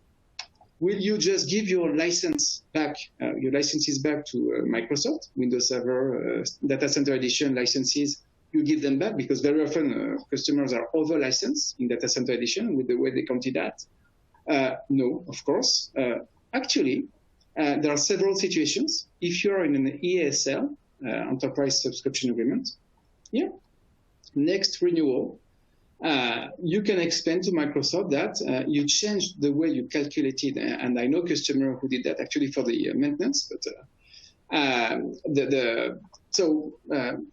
Will you just give your license back, your licenses back to Microsoft, Windows Server, Data Center Edition licenses? You give them back because very often customers are over licensed in Data Center Edition with the way they counted that. No, of course. Actually, there are several situations. If you're in an ESL, Enterprise Subscription Agreement, yeah, next renewal, you can explain to Microsoft that you changed the way you calculated, and I know customer who did that actually for the maintenance, but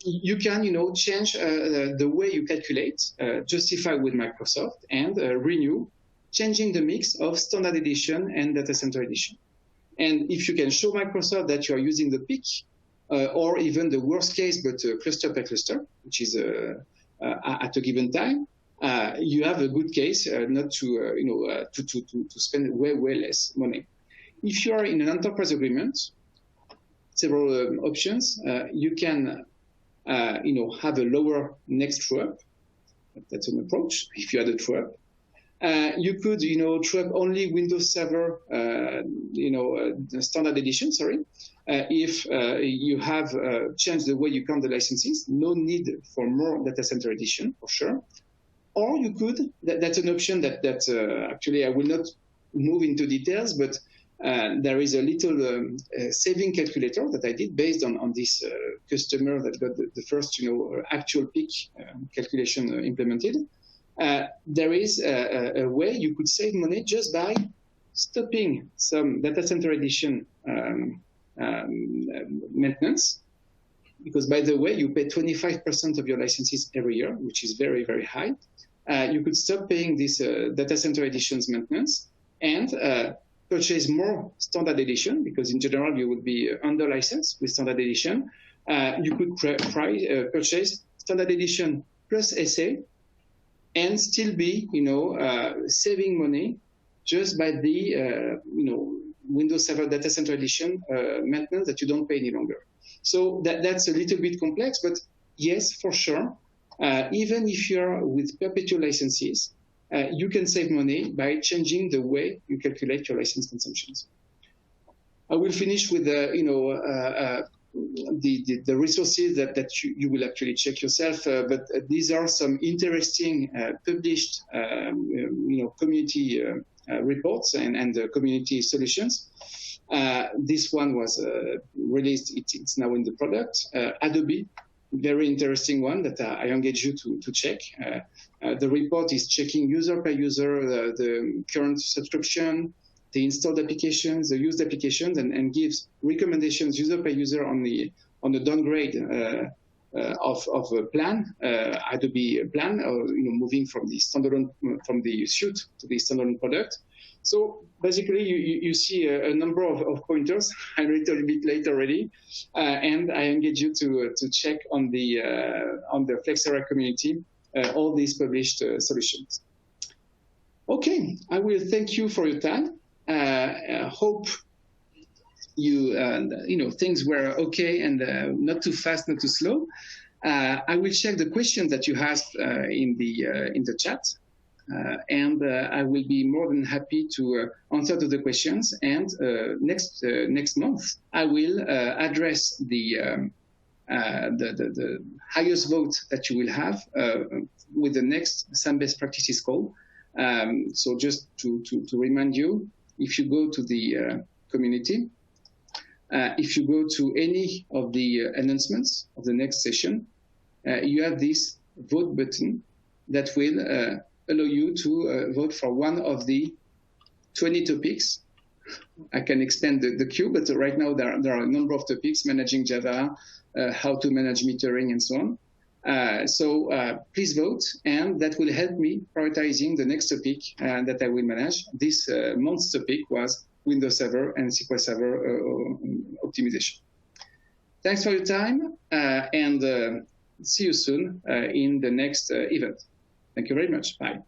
you can, you know, change the way you calculate, justify with Microsoft, and renew, changing the mix of Standard Edition and Data Center Edition. And if you can show Microsoft that you are using the peak, or even the worst case, but cluster per cluster, which is at a given time, you have a good case not to to spend way less money. If you are in an enterprise agreement, several options. You can have a lower next true-up. That's an approach. If you had a true-up, you could true-up only Windows Server Standard Edition. Sorry. If you have changed the way you count the licenses, no need for more Data Center Edition for sure. Or you could, that's an option that actually I will not move into details, but there is a little saving calculator that I did based on this customer that got the first actual peak calculation implemented. There is a way you could save money just by stopping some Data Center Edition maintenance, because by the way, you pay 25% of your licenses every year, which is very, very high. You could stop paying this Data Center Editions maintenance and purchase more Standard Edition, because in general, you would be under license with Standard Edition. You could purchase Standard Edition plus SA and still be, saving money just by the, Windows Server Data Center Edition maintenance that you don't pay any longer. So that's a little bit complex, but yes, for sure. Even if you're with perpetual licenses, you can save money by changing the way you calculate your license consumptions. I will finish with the resources that you will actually check yourself. But these are some interesting published community reports and community solutions. This one was released. It's now in the product. Adobe. Very interesting one that I engage you to check. The report is checking user per user, the current subscription, the installed applications, the used applications, and gives recommendations user per user on the downgrade of a plan, Adobe plan, or moving from the standalone from the suite to the standalone product. So basically, you see a number of pointers. I'm a little bit late already, and I engage you to check on the Flexera community all these published solutions. Okay, I will thank you for your time. I hope you things were okay and not too fast, not too slow. I will check the questions that you asked in the chat. And I will be more than happy to answer to the questions. And next month, I will address the highest vote that you will have with the next SAM best practices call. So just to remind you, if you go to the community, if you go to any of the announcements of the next session, you have this vote button that will allow you to vote for one of the 20 topics. I can expand the queue, but right now there are a number of topics: managing Java, how to manage metering, and so on. So please vote, and that will help me prioritizing the next topic that I will manage. This month's topic was Windows Server and SQL Server optimization. Thanks for your time, and see you soon in the next event. Thank you very much. Bye.